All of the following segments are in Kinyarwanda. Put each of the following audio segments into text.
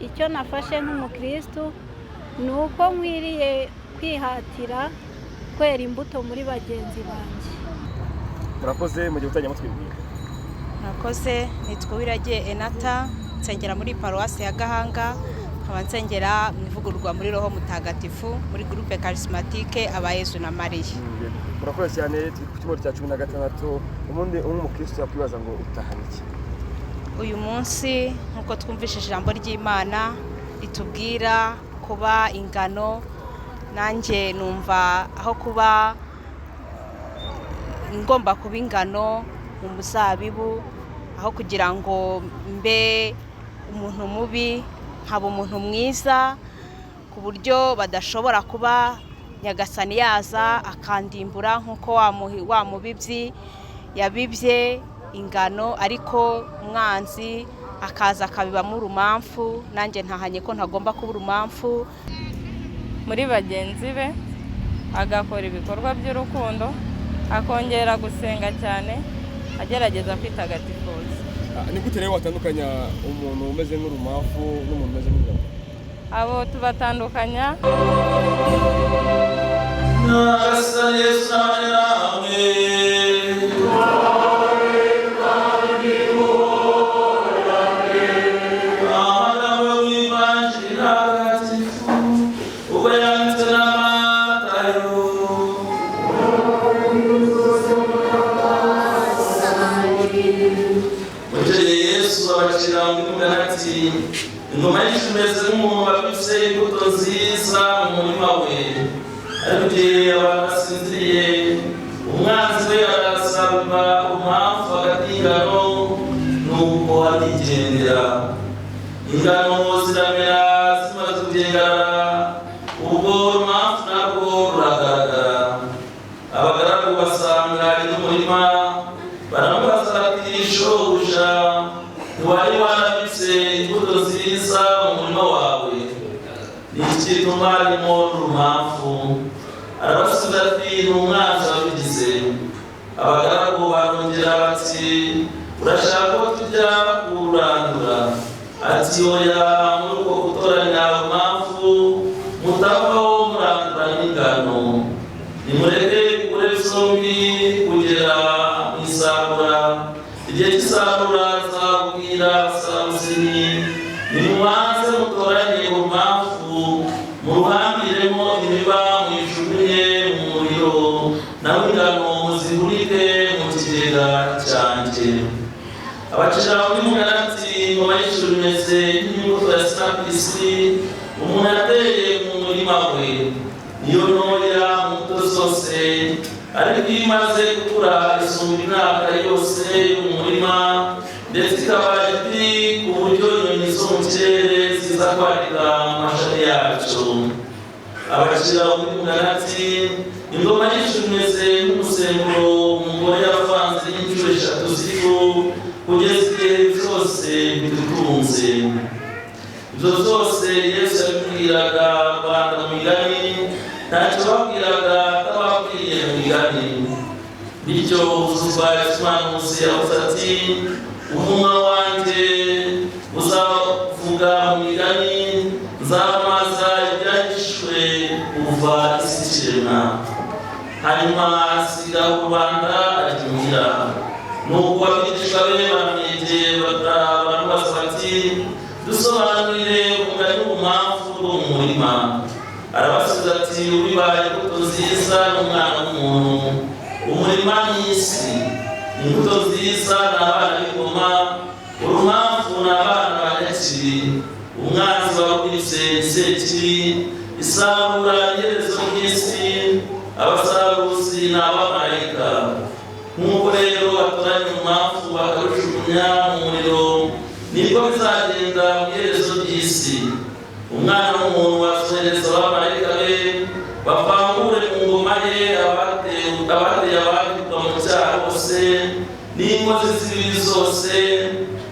icyo nafashe nk'umukristo ni uko nkwiriye kwihatira kwera imbuto muri bagenzi banjye. Murakoze mu gihe utanye mutwibwira. Murakoze, nitwa Uwiragiye Enata, nsengera muri paruwasi ya Gahanga, nkaba nsengera mu ivugururwa muri Roho Mutagatifu muri groupe charismatique aba Yesu na Mariya. Murakoze cyane, ku cyumweru cya 16 ubundi umukristo yakwibaza ngo utahana iki? Uyu munsi nkuko twumvishije ijambo ry'Imana ritubwira kuba ingano, nanjye numva aho kuba ngomba kuba ingano mu muzabibu, aho kugira ngo mbe umuntu mubi nkaba umuntu mwiza ku buryo badashobora kuba Nyagasani yaza akandimbura nkuko wa mubibyi yabibye ingano, ariko umwanzi akaza akabibamo urumamfu. Nanjye ntahanye ko ntagomba kuba urumamfu muri bagenzi be, agakora ibikorwa by'urukundo, akongera gusenga cyane, agerageza kwitagatifuza. Ni gute rero watandukanya umuntu umeze nk'urumamfu n'umuntu umeze nk'ingano? Abo tubatandukanya ingoma y'ishumeze n'umuntu wabise imbuto nziza mu murima we, ariko igihe abasinziriye umwanzi we arasaba umwavu hagati y'ingano nuko arigendera. Ingano ziramera zimaze kugendana, ubwo umwavu nabwo ruragaragara. Abagaragu basanga n'umurima baramubaza bati shobuja, ntiwari warabitse imbuto nziza mu murima wawe, ni iki gituma harimo urumamfu? Arabasubiza ati ni umwanzi wabigize. Abagaragu barongera bati urashaka ko tujya kurandura? Ati oya, muri uko gutoranya urumamfu mutavaho murandura n'ingano. Nimureke gukora zombi kugera mu isarura. Igihe cy'isarura nzabwira abasaruzi, nimubanze mutoranye urumamfu, muruhambiremo imiba mwijugunye mu muriro, naho ingano muzihurike mu kigega cyanjye. Abacira muri Mugarati, ingoma y'ijuru imeze nk'imbuto ya sinapisi umuntu yateye mu murima we, niyo ntoya mu mbuto zose, ariko iyo imaze gukura isumba imyaka yose y'umurima, ndetse ikaba iti ku buryo inyoni zo mu kirere ziza kwarika amashami yacu. Abacira muri Mugarati, ingoma y'ijuru imeze nk'umusemburo umugore yavanze n'inshuro 3 z'ifu kugeza igihe byose bidutunze. Ibyo byose Yesu yabibwiraga Rwanda mu migani, ntacyo babwiraga atababwiye mu migani. Bityo uzuzwa Yesu yavuze ati umunwa wanjye uzavuga mu migani, nzamaza ibyahishwe kuva isi ikiremwa. Hanyuma asiga rubanda aryumvira. Nuko abigishwa be baramwegeye baramubaza bati dusobanurire umugani w'umwavu wo mu murima. Arabasubiza ati ubibaye imbuto nziza n'umwana w'umuntu. Umurima n'isi, imbuto nziza ni abana b'ingoma, urumamfu ni abana ba Nyakibi. Umwanzi wabwitse ni Sekibi, isarura iherezo ry'isi, abasaruzi ni abamarayika. Nk'uko rero batoranya urumamfu bakarujugunya mu muriro, nibwo bizagenda mu iherezo ry'isi. Umwana w'umuntu wazohereza abamarayika be bavangure mu ngoma ye abateye abandikwa mu cyaha bose n'inkozi z'ibibi zose,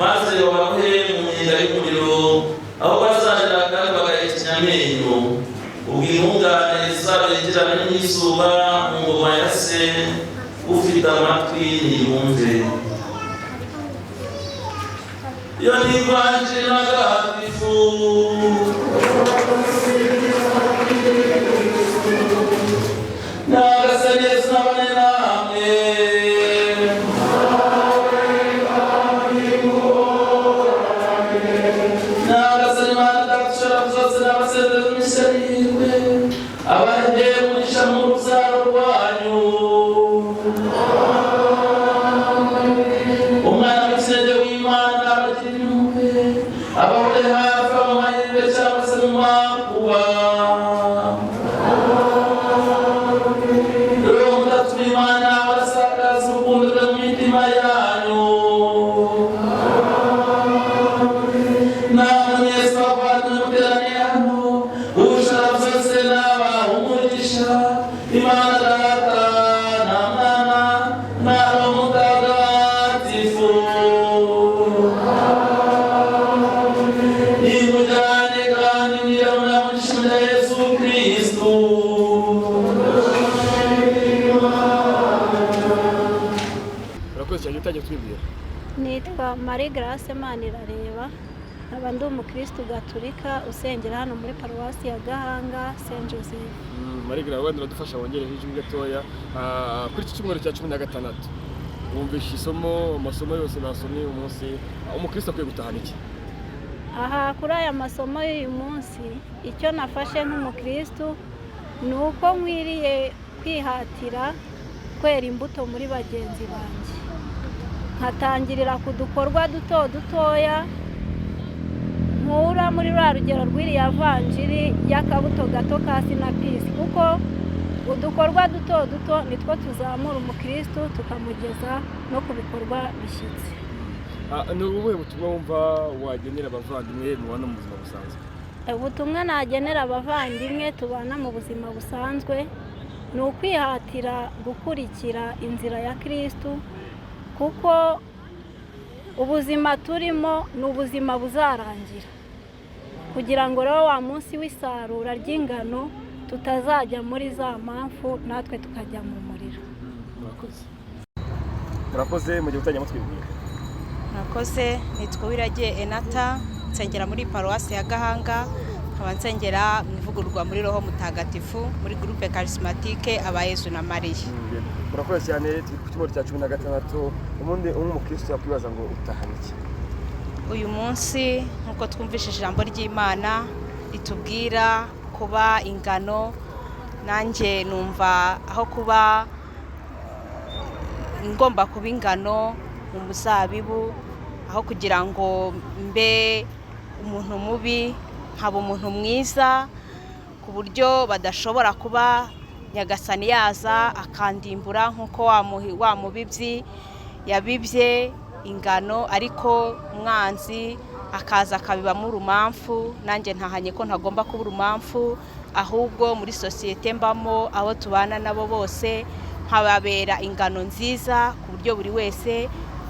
maze babahe mu nyenga y'umuriro, aho bazagera kandi bagahekenya amenyo. Ubwo intungane zizabengerana n'izuba mu ngoma ya se, ufite amatwi niyumve. Iyo ni ivanjiri ntagatifu mutagatifu nyagasani yesu nabane namwe nyagasani mana datadushobora kuzose n'abasezerano n'ishyariwe abahe umugisha mu rubyaro rwanyu umwana w'ikinege w'imana abagira impuhwe abahore hafi mu mahirwe cyangwa se mu makuba roho mutatu w'imana barasakaza urukundo rwe mu mitima yanyu namwe mwese bavandimwe muteraniye hano ushaka byose n'abaha umugisha imana data na mwana na roho mutagatifu imujyane kandi mwirabura mu ishuri rya yesu kristu urakoze cyane utajya twibwira. nitwa Marie Grace Manirareba nkaba ndi umukristo gatolika usengera hano muri paruwasi ya Gahanga Saint Joseph. Marigra wenda uradufasha wongereho ijwi gatoya kuri iki cyumweru cya 16 wumvishe amasomo yose basomye uyu munsi umukristo akwiye gutahana iki? Aha kuri aya masomo y'uyu munsi icyo nafashe nk'umukristo ni uko nkwiriye kwihatira kwera imbuto muri bagenzi banjye nkatangirira ku dukorwa dutoya nkura muri rwa rugero rw'iriya vanjiri y'akabuto gato ka sinapisi kuko udukorwa duto nitwo tuzamura umukristo tukamugeza no ku bikorwa bishyitse. Ni ubuhe butumwa wumva wagenera abavandimwe mubana mu buzima busanzwe? Ubutumwa nagenera abavandimwe tubana mu buzima busanzwe ni ukwihatira gukurikira inzira ya Kristo kuko ubuzima turimo ni ubuzima buzarangira kugira ngo rero wa munsi w'isarura ry'ingano tutazajya muri za mpamvu natwe tukajya mu muriro. Murakoze mu gihe utajya mutwibwira. Murakoze nitwa Wiragiye Enata nsengera muri paruwasi ya Gahanga nkaba nsengera mu ivugururwa muri roho mutagatifu muri groupe charismatique aba Yesu na Mariya. Murakoze cyane ku cyumweru cya 16 ubundi umukristo yakwibaza ngo utahana iki? Uyu munsi nkuko twumvishije ijambo ry'Imana ritubwira kuba ingano nanjye numva aho kuba ngomba kuba ingano mu muzabibu aho kugira ngo mbe umuntu mubi nkaba umuntu mwiza ku buryo badashobora kuba Nyagasani yaza akandimbura nkuko wa mubibyi yabibye ingano ariko umwanzi akaza akabibamo urumamfu nanjye ntahanye ko ntagomba kuba urumamfu ahubwo muri sosiyete mbamo abo tubana nabo bose nkababera ingano nziza ku buryo buri wese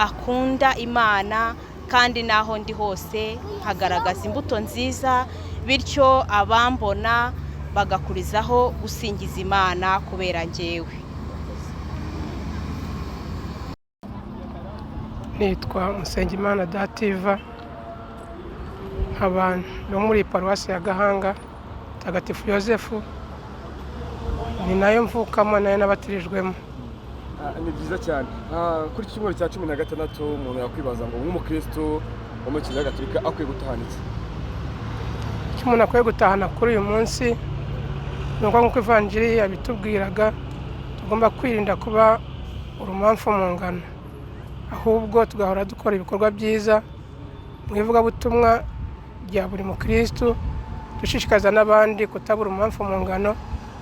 akunda Imana kandi naho ndi hose nkagaragaza imbuto nziza bityo abambona bagakurizaho gusingiza Imana kubera njyewe. Nitwa Musengimana Dativa nkaba no muri paruwasi ya Gahanga Mutagatifu Yosefu ni nayo mvukamo nayo nabatirijwemo. Ni byiza cyane kuri iki cyumweru cya 16 umuntu yakwibaza ngo nk'umukristo wo mu Kiliziya Gatolika akwiye gutahana iki? Icyo umuntu akwiye gutahana kuri uyu munsi ni uko nk'uko ivanjiri yabitubwiraga tugomba kwirinda kuba urumamfu mu ngano ahubwo tugahora dukora ibikorwa byiza mu ivugabutumwa rya buri mukristo dushishikaza n'abandi kutabura urumamfu mu ngano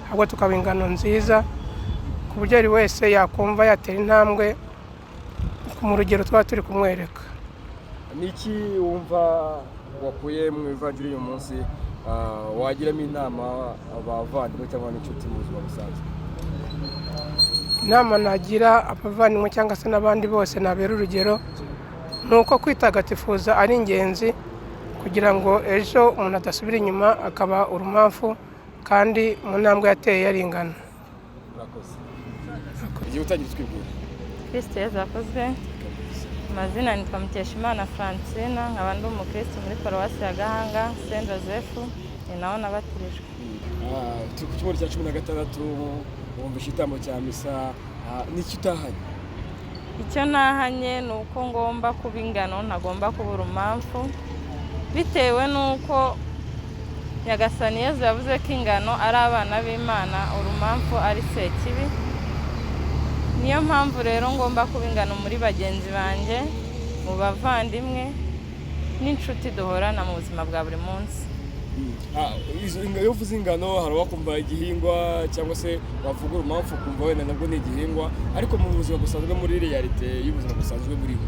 ahubwo tukaba ingano nziza ku buryo buri wese yakumva yatera intambwe mu rugero twaba turi kumwereka. Ni iki wumva wakuye mu ivanjiri uyu munsi wagiramo inama abavandimwe cyangwa n'inshuti mu buzima busanzwe? Inama nagira abavandimwe cyangwa se n'abandi bose nabera urugero ni uko kwitagatifuza ari ingenzi kugira ngo ejo umuntu adasubira inyuma akaba urumamfu kandi mu ntambwe yateye yari ingano. Murakoze. Igihe utangira twibwira. Kristo yazakozwe Amazina nitwa Mukeshimana Francine, nkaba ndi umukristo muri paruwasi ya Gahanga Saint Joseph, ni naho nabatirijwe. Turi ku cyumweru cya 16 wumvishe igitambo cya misa, n'icyo utahanye? Icyo nahanye ni uko ngomba kuba ingano, ntagomba kuba urumamfu, bitewe n'uko Nyagasani Yezu yavuze ko ingano ari abana b'Imana, urumamfu ari sekibi. Niyo mpamvu rero ngomba kuba ingano muri bagenzi banjye, mu bavandimwe n'inshuti duhorana mu buzima bwa buri munsi. Iyo uvuze ingano hari abakumva igihingwa cyangwa se bavuga urumamfu kumva wenda nabwo ni igihingwa, ariko mu buzima busanzwe muri realite y'ubuzima busanzwe buriho,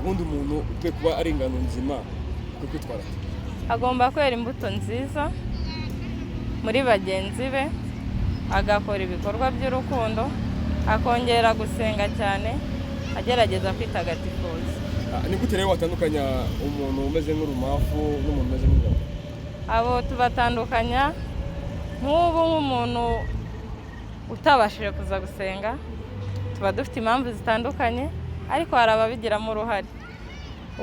ubundi umuntu ukwiye kuba ari ingano nzima ukwiye kwitwara ate? Agomba kwera imbuto nziza muri bagenzi be, agakora ibikorwa by'urukundo, akongera gusenga cyane, agerageza kwitagatifuza. Ni gute rero watandukanya umuntu umeze nk'urumamfu n'umuntu umeze nk'ingano? Abo tubatandukanya nk'ubu nk'umuntu utabashije kuza gusenga, tuba dufite impamvu zitandukanye, ariko hari ababigiramo uruhare.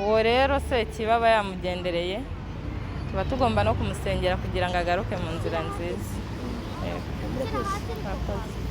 Uwo rero Sekibi aba yamugendereye, tuba tugomba no kumusengera kugira ngo agaruke mu nzira nziza. Murakoze.